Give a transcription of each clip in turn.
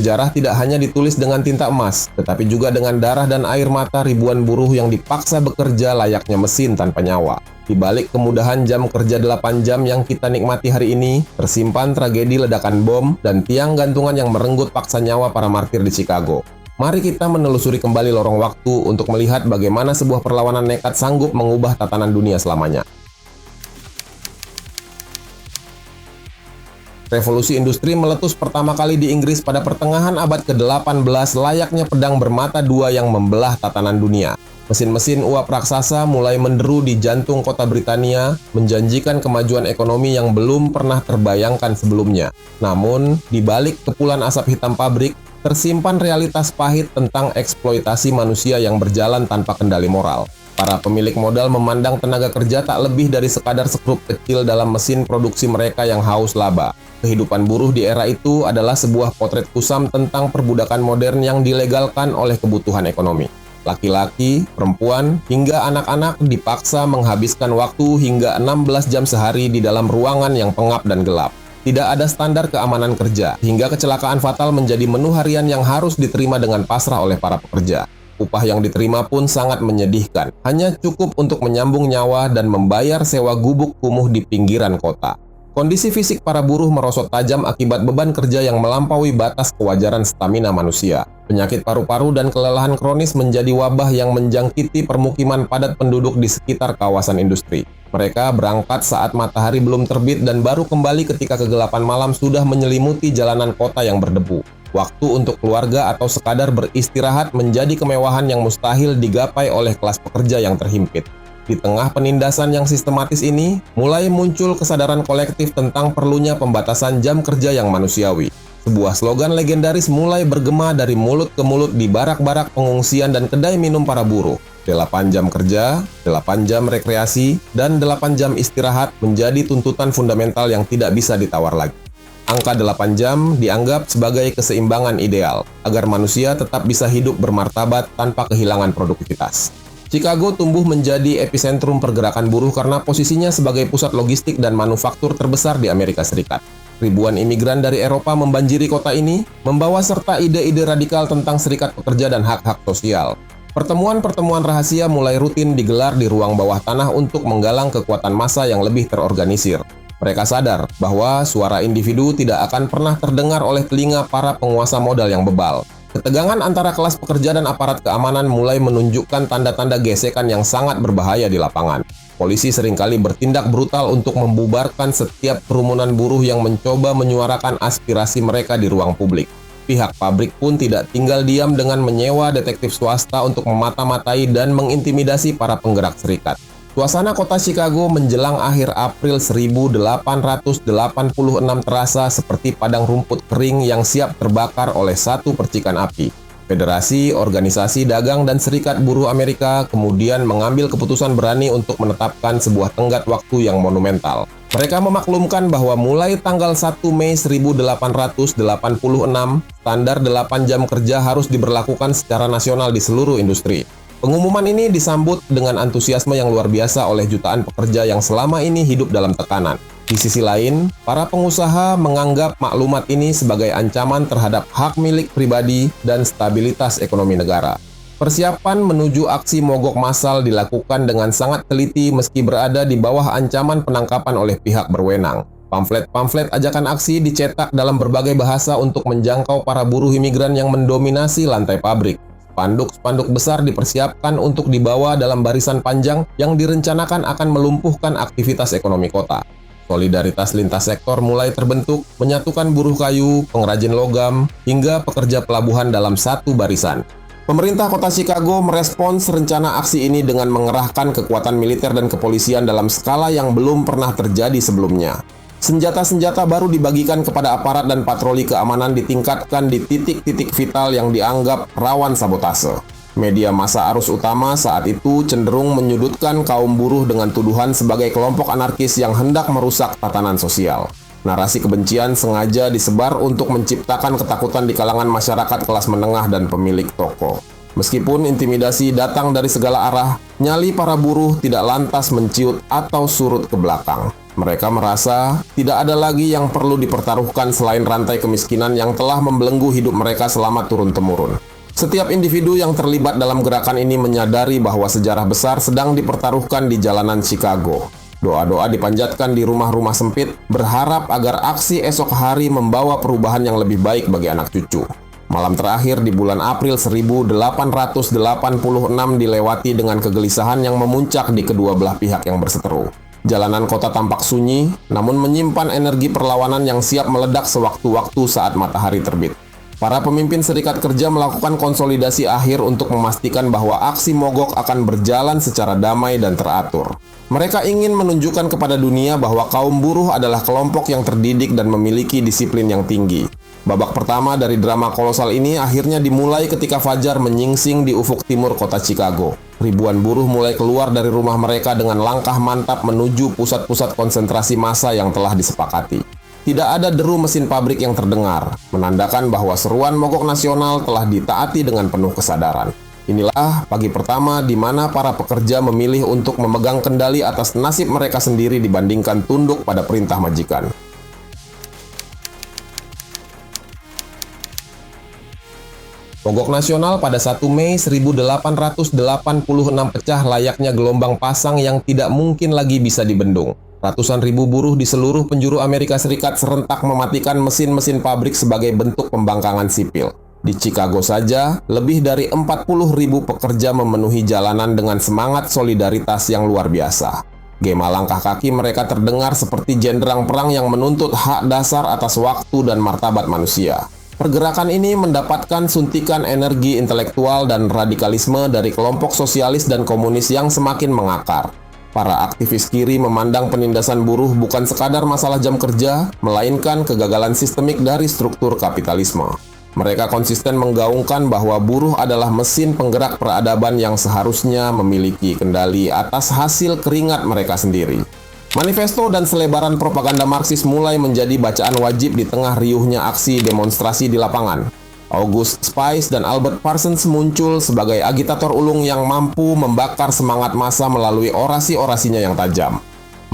Sejarah tidak hanya ditulis dengan tinta emas, tetapi juga dengan darah dan air mata ribuan buruh yang dipaksa bekerja layaknya mesin tanpa nyawa. Di balik kemudahan jam kerja 8 jam yang kita nikmati hari ini, tersimpan tragedi ledakan bom dan tiang gantungan yang merenggut paksa nyawa para martir di Chicago. Mari kita menelusuri kembali lorong waktu untuk melihat bagaimana sebuah perlawanan nekat sanggup mengubah tatanan dunia selamanya. Revolusi industri meletus pertama kali di Inggris pada pertengahan abad ke-18 layaknya pedang bermata dua yang membelah tatanan dunia. Mesin-mesin uap raksasa mulai menderu di jantung kota Britania, menjanjikan kemajuan ekonomi yang belum pernah terbayangkan sebelumnya. Namun, di balik kepulan asap hitam pabrik, tersimpan realitas pahit tentang eksploitasi manusia yang berjalan tanpa kendali moral. Para pemilik modal memandang tenaga kerja tak lebih dari sekadar sekrup kecil dalam mesin produksi mereka yang haus laba. Kehidupan buruh di era itu adalah sebuah potret kusam tentang perbudakan modern yang dilegalkan oleh kebutuhan ekonomi. Laki-laki, perempuan, hingga anak-anak dipaksa menghabiskan waktu hingga 16 jam sehari di dalam ruangan yang pengap dan gelap. Tidak ada standar keamanan kerja, hingga kecelakaan fatal menjadi menu harian yang harus diterima dengan pasrah oleh para pekerja. Upah yang diterima pun sangat menyedihkan, hanya cukup untuk menyambung nyawa dan membayar sewa gubuk kumuh di pinggiran kota. Kondisi fisik para buruh merosot tajam akibat beban kerja yang melampaui batas kewajaran stamina manusia. Penyakit paru-paru dan kelelahan kronis menjadi wabah yang menjangkiti permukiman padat penduduk di sekitar kawasan industri. Mereka berangkat saat matahari belum terbit dan baru kembali ketika kegelapan malam sudah menyelimuti jalanan kota yang berdebu. Waktu untuk keluarga atau sekadar beristirahat menjadi kemewahan yang mustahil digapai oleh kelas pekerja yang terhimpit. Di tengah penindasan yang sistematis ini, mulai muncul kesadaran kolektif tentang perlunya pembatasan jam kerja yang manusiawi. Sebuah slogan legendaris mulai bergema dari mulut ke mulut di barak-barak pengungsian dan kedai minum para buruh. 8 jam kerja, 8 jam rekreasi, dan 8 jam istirahat menjadi tuntutan fundamental yang tidak bisa ditawar lagi. Angka 8 jam dianggap sebagai keseimbangan ideal, agar manusia tetap bisa hidup bermartabat tanpa kehilangan produktivitas. Chicago tumbuh menjadi epicentrum pergerakan buruh karena posisinya sebagai pusat logistik dan manufaktur terbesar di Amerika Serikat. Ribuan imigran dari Eropa membanjiri kota ini, membawa serta ide-ide radikal tentang serikat pekerja dan hak-hak sosial. Pertemuan-pertemuan rahasia mulai rutin digelar di ruang bawah tanah untuk menggalang kekuatan massa yang lebih terorganisir. Mereka sadar bahwa suara individu tidak akan pernah terdengar oleh telinga para penguasa modal yang bebal. Ketegangan antara kelas pekerja dan aparat keamanan mulai menunjukkan tanda-tanda gesekan yang sangat berbahaya di lapangan. Polisi seringkali bertindak brutal untuk membubarkan setiap kerumunan buruh yang mencoba menyuarakan aspirasi mereka di ruang publik. Pihak pabrik pun tidak tinggal diam dengan menyewa detektif swasta untuk memata-matai dan mengintimidasi para penggerak serikat. Suasana kota Chicago menjelang akhir April 1886 terasa seperti padang rumput kering yang siap terbakar oleh satu percikan api. Federasi, Organisasi Dagang dan Serikat Buruh Amerika kemudian mengambil keputusan berani untuk menetapkan sebuah tenggat waktu yang monumental. Mereka memaklumkan bahwa mulai tanggal 1 Mei 1886, standar 8 jam kerja harus diberlakukan secara nasional di seluruh industri. Pengumuman ini disambut dengan antusiasme yang luar biasa oleh jutaan pekerja yang selama ini hidup dalam tekanan. Di sisi lain, para pengusaha menganggap maklumat ini sebagai ancaman terhadap hak milik pribadi dan stabilitas ekonomi negara. Persiapan menuju aksi mogok massal dilakukan dengan sangat teliti meski berada di bawah ancaman penangkapan oleh pihak berwenang. Pamflet-pamflet ajakan aksi dicetak dalam berbagai bahasa untuk menjangkau para buruh imigran yang mendominasi lantai pabrik. Spanduk-spanduk besar dipersiapkan untuk dibawa dalam barisan panjang yang direncanakan akan melumpuhkan aktivitas ekonomi kota. Solidaritas lintas sektor mulai terbentuk, menyatukan buruh kayu, pengrajin logam, hingga pekerja pelabuhan dalam satu barisan. Pemerintah kota Chicago merespons rencana aksi ini dengan mengerahkan kekuatan militer dan kepolisian dalam skala yang belum pernah terjadi sebelumnya. Senjata-senjata baru dibagikan kepada aparat dan patroli keamanan ditingkatkan di titik-titik vital yang dianggap rawan sabotase. Media massa arus utama saat itu cenderung menyudutkan kaum buruh dengan tuduhan sebagai kelompok anarkis yang hendak merusak tatanan sosial. Narasi kebencian sengaja disebar untuk menciptakan ketakutan di kalangan masyarakat kelas menengah dan pemilik toko. Meskipun intimidasi datang dari segala arah, nyali para buruh tidak lantas menciut atau surut ke belakang. Mereka merasa tidak ada lagi yang perlu dipertaruhkan selain rantai kemiskinan yang telah membelenggu hidup mereka selama turun-temurun. Setiap individu yang terlibat dalam gerakan ini menyadari bahwa sejarah besar sedang dipertaruhkan di jalanan Chicago. Doa-doa dipanjatkan di rumah-rumah sempit, berharap agar aksi esok hari membawa perubahan yang lebih baik bagi anak cucu. Malam terakhir di bulan April 1886 dilewati dengan kegelisahan yang memuncak di kedua belah pihak yang berseteru. Jalanan kota tampak sunyi, namun menyimpan energi perlawanan yang siap meledak sewaktu-waktu saat matahari terbit. Para pemimpin serikat kerja melakukan konsolidasi akhir untuk memastikan bahwa aksi mogok akan berjalan secara damai dan teratur. Mereka ingin menunjukkan kepada dunia bahwa kaum buruh adalah kelompok yang terdidik dan memiliki disiplin yang tinggi. Babak pertama dari drama kolosal ini akhirnya dimulai ketika fajar menyingsing di ufuk timur kota Chicago. Ribuan buruh mulai keluar dari rumah mereka dengan langkah mantap menuju pusat-pusat konsentrasi massa yang telah disepakati. Tidak ada deru mesin pabrik yang terdengar, menandakan bahwa seruan mogok nasional telah ditaati dengan penuh kesadaran. Inilah pagi pertama di mana para pekerja memilih untuk memegang kendali atas nasib mereka sendiri dibandingkan tunduk pada perintah majikan. Mogok nasional pada 1 Mei 1886 pecah layaknya gelombang pasang yang tidak mungkin lagi bisa dibendung. Ratusan ribu buruh di seluruh penjuru Amerika Serikat serentak mematikan mesin-mesin pabrik sebagai bentuk pembangkangan sipil. Di Chicago saja, lebih dari 40 ribu pekerja memenuhi jalanan dengan semangat solidaritas yang luar biasa. Gema langkah kaki mereka terdengar seperti jenderang perang yang menuntut hak dasar atas waktu dan martabat manusia. Pergerakan ini mendapatkan suntikan energi intelektual dan radikalisme dari kelompok sosialis dan komunis yang semakin mengakar. Para aktivis kiri memandang penindasan buruh bukan sekadar masalah jam kerja, melainkan kegagalan sistemik dari struktur kapitalisme. Mereka konsisten menggaungkan bahwa buruh adalah mesin penggerak peradaban yang seharusnya memiliki kendali atas hasil keringat mereka sendiri. Manifesto dan selebaran propaganda Marxis mulai menjadi bacaan wajib di tengah riuhnya aksi demonstrasi di lapangan. August Spice dan Albert Parsons muncul sebagai agitator ulung yang mampu membakar semangat massa melalui orasi-orasinya yang tajam.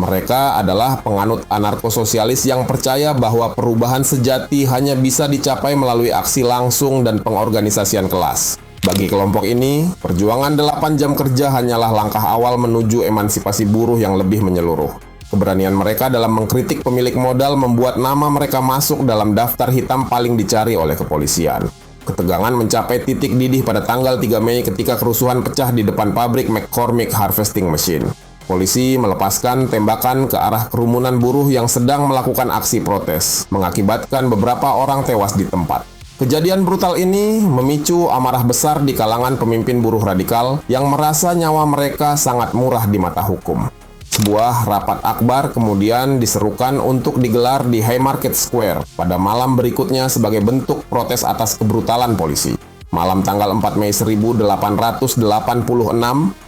Mereka adalah penganut anarko-sosialis yang percaya bahwa perubahan sejati hanya bisa dicapai melalui aksi langsung dan pengorganisasian kelas. Bagi kelompok ini, perjuangan 8 jam kerja hanyalah langkah awal menuju emansipasi buruh yang lebih menyeluruh. Keberanian mereka dalam mengkritik pemilik modal membuat nama mereka masuk dalam daftar hitam paling dicari oleh kepolisian. Ketegangan mencapai titik didih pada tanggal 3 Mei ketika kerusuhan pecah di depan pabrik McCormick Harvesting Machine. Polisi melepaskan tembakan ke arah kerumunan buruh yang sedang melakukan aksi protes, mengakibatkan beberapa orang tewas di tempat. Kejadian brutal ini memicu amarah besar di kalangan pemimpin buruh radikal yang merasa nyawa mereka sangat murah di mata hukum. Sebuah rapat akbar kemudian diserukan untuk digelar di Haymarket Square pada malam berikutnya sebagai bentuk protes atas kebrutalan polisi. Malam tanggal 4 Mei 1886,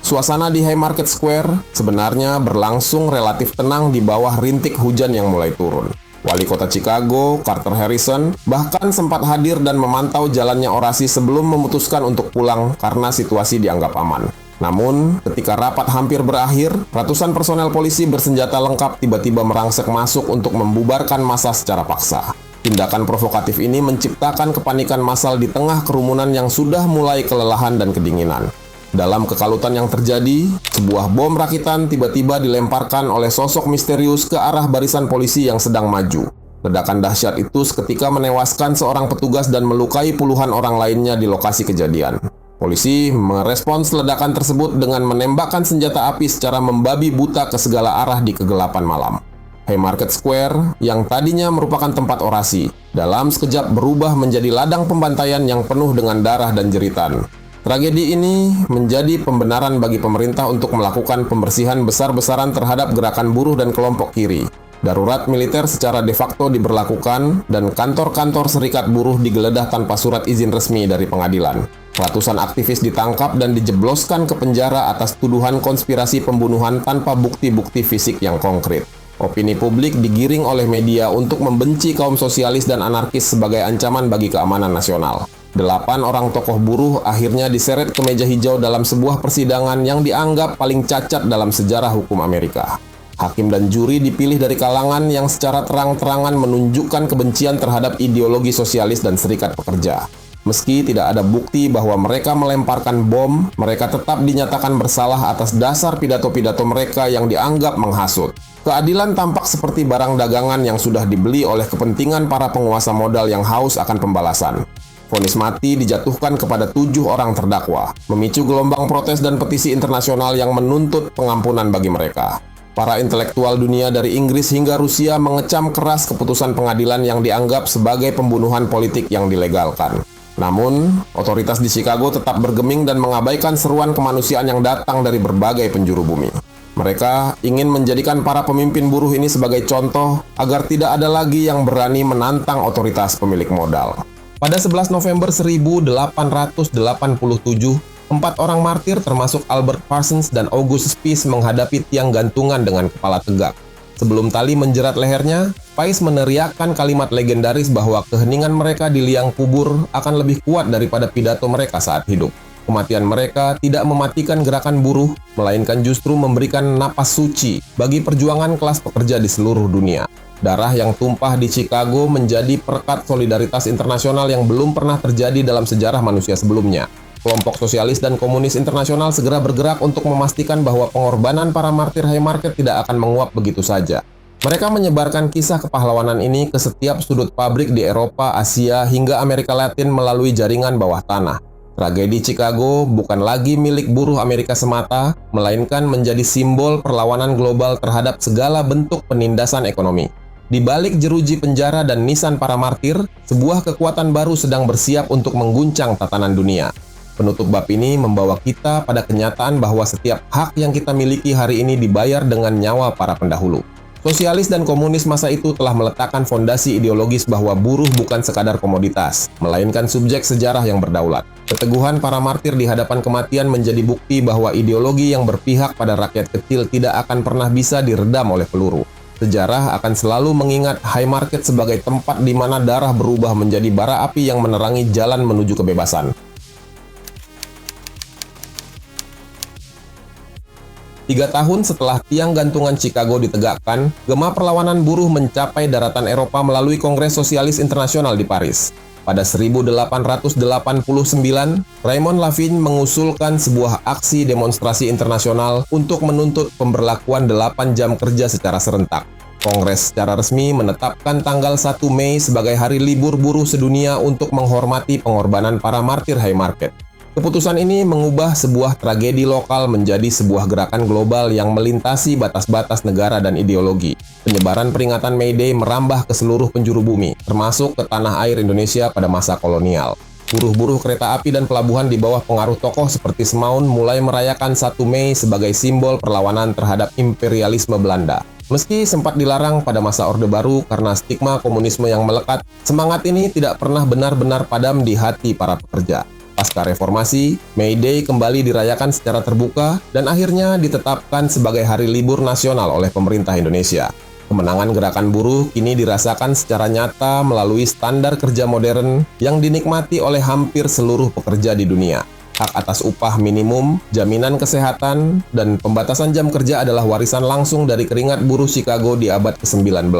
suasana di Haymarket Square sebenarnya berlangsung relatif tenang di bawah rintik hujan yang mulai turun. Wali kota Chicago, Carter Harrison, bahkan sempat hadir dan memantau jalannya orasi sebelum memutuskan untuk pulang karena situasi dianggap aman. Namun, ketika rapat hampir berakhir, ratusan personel polisi bersenjata lengkap tiba-tiba merangsek masuk untuk membubarkan massa secara paksa. Tindakan provokatif ini menciptakan kepanikan massal di tengah kerumunan yang sudah mulai kelelahan dan kedinginan. Dalam kekalutan yang terjadi, sebuah bom rakitan tiba-tiba dilemparkan oleh sosok misterius ke arah barisan polisi yang sedang maju. Ledakan dahsyat itu seketika menewaskan seorang petugas dan melukai puluhan orang lainnya di lokasi kejadian. Polisi merespons ledakan tersebut dengan menembakkan senjata api secara membabi buta ke segala arah di kegelapan malam. Haymarket Square, yang tadinya merupakan tempat orasi, dalam sekejap berubah menjadi ladang pembantaian yang penuh dengan darah dan jeritan. Tragedi ini menjadi pembenaran bagi pemerintah untuk melakukan pembersihan besar-besaran terhadap gerakan buruh dan kelompok kiri. Darurat militer secara de facto diberlakukan dan kantor-kantor serikat buruh digeledah tanpa surat izin resmi dari pengadilan. Ratusan aktivis ditangkap dan dijebloskan ke penjara atas tuduhan konspirasi pembunuhan tanpa bukti-bukti fisik yang konkret. Opini publik digiring oleh media untuk membenci kaum sosialis dan anarkis sebagai ancaman bagi keamanan nasional. 8 orang tokoh buruh akhirnya diseret ke meja hijau dalam sebuah persidangan yang dianggap paling cacat dalam sejarah hukum Amerika. Hakim dan juri dipilih dari kalangan yang secara terang-terangan menunjukkan kebencian terhadap ideologi sosialis dan serikat pekerja. Meski tidak ada bukti bahwa mereka melemparkan bom, mereka tetap dinyatakan bersalah atas dasar pidato-pidato mereka yang dianggap menghasut. Keadilan tampak seperti barang dagangan yang sudah dibeli oleh kepentingan para penguasa modal yang haus akan pembalasan. Vonis mati dijatuhkan kepada 7 orang terdakwa, memicu gelombang protes dan petisi internasional yang menuntut pengampunan bagi mereka. Para intelektual dunia dari Inggris hingga Rusia mengecam keras keputusan pengadilan yang dianggap sebagai pembunuhan politik yang dilegalkan. Namun, otoritas di Chicago tetap bergeming dan mengabaikan seruan kemanusiaan yang datang dari berbagai penjuru bumi. Mereka ingin menjadikan para pemimpin buruh ini sebagai contoh agar tidak ada lagi yang berani menantang otoritas pemilik modal. Pada 11 November 1887, 4 orang martir termasuk Albert Parsons dan Augustus Spies menghadapi tiang gantungan dengan kepala tegak. Sebelum tali menjerat lehernya, Spies meneriakkan kalimat legendaris bahwa keheningan mereka di liang kubur akan lebih kuat daripada pidato mereka saat hidup. Kematian mereka tidak mematikan gerakan buruh, melainkan justru memberikan napas suci bagi perjuangan kelas pekerja di seluruh dunia. Darah yang tumpah di Chicago menjadi perekat solidaritas internasional yang belum pernah terjadi dalam sejarah manusia sebelumnya. Kelompok sosialis dan komunis internasional segera bergerak untuk memastikan bahwa pengorbanan para martir Haymarket tidak akan menguap begitu saja. Mereka menyebarkan kisah kepahlawanan ini ke setiap sudut pabrik di Eropa, Asia, hingga Amerika Latin melalui jaringan bawah tanah. Tragedi Chicago bukan lagi milik buruh Amerika semata, melainkan menjadi simbol perlawanan global terhadap segala bentuk penindasan ekonomi. Di balik jeruji penjara dan nisan para martir, sebuah kekuatan baru sedang bersiap untuk mengguncang tatanan dunia. Penutup bab ini membawa kita pada kenyataan bahwa setiap hak yang kita miliki hari ini dibayar dengan nyawa para pendahulu. Sosialis dan komunis masa itu telah meletakkan fondasi ideologis bahwa buruh bukan sekadar komoditas, melainkan subjek sejarah yang berdaulat. Keteguhan para martir di hadapan kematian menjadi bukti bahwa ideologi yang berpihak pada rakyat kecil tidak akan pernah bisa diredam oleh peluru. Sejarah akan selalu mengingat Haymarket sebagai tempat di mana darah berubah menjadi bara api yang menerangi jalan menuju kebebasan. 3 tahun setelah tiang gantungan Chicago ditegakkan, gema perlawanan buruh mencapai daratan Eropa melalui Kongres Sosialis Internasional di Paris. Pada 1889, Raymond Lavigne mengusulkan sebuah aksi demonstrasi internasional untuk menuntut pemberlakuan 8 jam kerja secara serentak. Kongres secara resmi menetapkan tanggal 1 Mei sebagai hari libur buruh sedunia untuk menghormati pengorbanan para martir Haymarket. Keputusan ini mengubah sebuah tragedi lokal menjadi sebuah gerakan global yang melintasi batas-batas negara dan ideologi. Penyebaran peringatan May Day merambah ke seluruh penjuru bumi, termasuk ke tanah air Indonesia pada masa kolonial. Buruh-buruh kereta api dan pelabuhan di bawah pengaruh tokoh seperti Semaun mulai merayakan 1 Mei sebagai simbol perlawanan terhadap imperialisme Belanda. Meski sempat dilarang pada masa Orde Baru karena stigma komunisme yang melekat, semangat ini tidak pernah benar-benar padam di hati para pekerja. Pasca reformasi, May Day kembali dirayakan secara terbuka dan akhirnya ditetapkan sebagai hari libur nasional oleh pemerintah Indonesia. Kemenangan gerakan buruh kini dirasakan secara nyata melalui standar kerja modern yang dinikmati oleh hampir seluruh pekerja di dunia. Hak atas upah minimum, jaminan kesehatan, dan pembatasan jam kerja adalah warisan langsung dari keringat buruh Chicago di abad ke-19.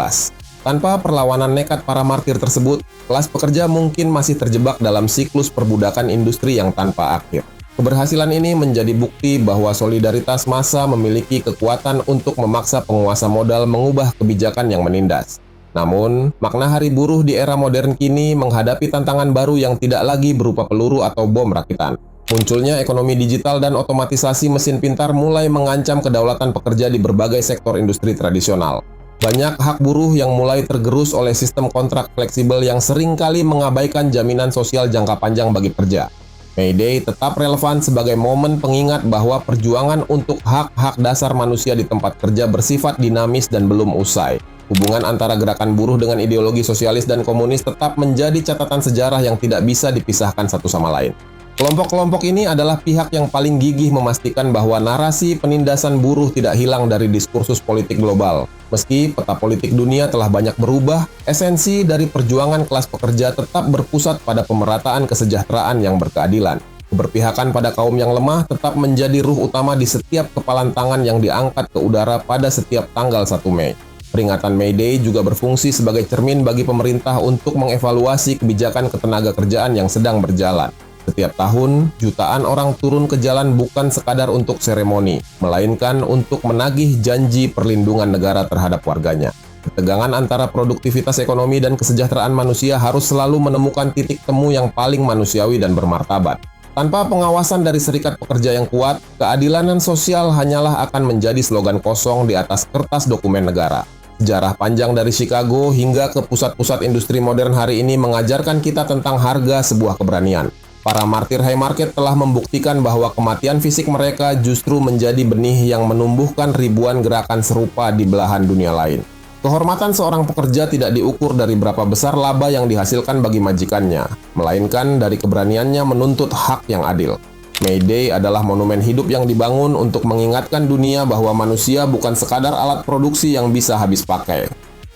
Tanpa perlawanan nekat para martir tersebut, kelas pekerja mungkin masih terjebak dalam siklus perbudakan industri yang tanpa akhir. Keberhasilan ini menjadi bukti bahwa solidaritas massa memiliki kekuatan untuk memaksa penguasa modal mengubah kebijakan yang menindas. Namun, makna hari buruh di era modern kini menghadapi tantangan baru yang tidak lagi berupa peluru atau bom rakitan. Munculnya ekonomi digital dan otomatisasi mesin pintar mulai mengancam kedaulatan pekerja di berbagai sektor industri tradisional. Banyak hak buruh yang mulai tergerus oleh sistem kontrak fleksibel yang seringkali mengabaikan jaminan sosial jangka panjang bagi pekerja. May Day tetap relevan sebagai momen pengingat bahwa perjuangan untuk hak-hak dasar manusia di tempat kerja bersifat dinamis dan belum usai. Hubungan antara gerakan buruh dengan ideologi sosialis dan komunis tetap menjadi catatan sejarah yang tidak bisa dipisahkan satu sama lain. Kelompok-kelompok ini adalah pihak yang paling gigih memastikan bahwa narasi penindasan buruh tidak hilang dari diskursus politik global. Meski peta politik dunia telah banyak berubah, esensi dari perjuangan kelas pekerja tetap berpusat pada pemerataan kesejahteraan yang berkeadilan. Keberpihakan pada kaum yang lemah tetap menjadi ruh utama di setiap kepalan tangan yang diangkat ke udara pada setiap tanggal 1 Mei. Peringatan May Day juga berfungsi sebagai cermin bagi pemerintah untuk mengevaluasi kebijakan ketenagakerjaan yang sedang berjalan. Setiap tahun, jutaan orang turun ke jalan bukan sekadar untuk seremoni, melainkan untuk menagih janji perlindungan negara terhadap warganya. Ketegangan antara produktivitas ekonomi dan kesejahteraan manusia harus selalu menemukan titik temu yang paling manusiawi dan bermartabat. Tanpa pengawasan dari serikat pekerja yang kuat, keadilan sosial hanyalah akan menjadi slogan kosong di atas kertas dokumen negara. Sejarah panjang dari Chicago hingga ke pusat-pusat industri modern hari ini mengajarkan kita tentang harga sebuah keberanian. Para martir Haymarket telah membuktikan bahwa kematian fisik mereka justru menjadi benih yang menumbuhkan ribuan gerakan serupa di belahan dunia lain. Kehormatan seorang pekerja tidak diukur dari berapa besar laba yang dihasilkan bagi majikannya, melainkan dari keberaniannya menuntut hak yang adil. May Day adalah monumen hidup yang dibangun untuk mengingatkan dunia bahwa manusia bukan sekadar alat produksi yang bisa habis pakai.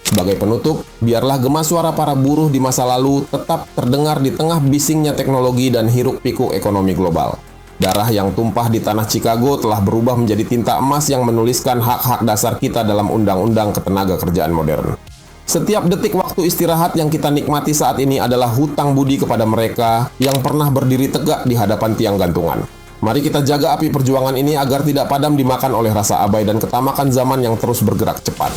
Sebagai penutup, biarlah gema suara para buruh di masa lalu tetap terdengar di tengah bisingnya teknologi dan hiruk-pikuk ekonomi global. Darah yang tumpah di tanah Chicago telah berubah menjadi tinta emas yang menuliskan hak-hak dasar kita dalam Undang-Undang Ketenagakerjaan Modern. Setiap detik waktu istirahat yang kita nikmati saat ini adalah hutang budi kepada mereka yang pernah berdiri tegak di hadapan tiang gantungan. Mari kita jaga api perjuangan ini agar tidak padam dimakan oleh rasa abai dan ketamakan zaman yang terus bergerak cepat.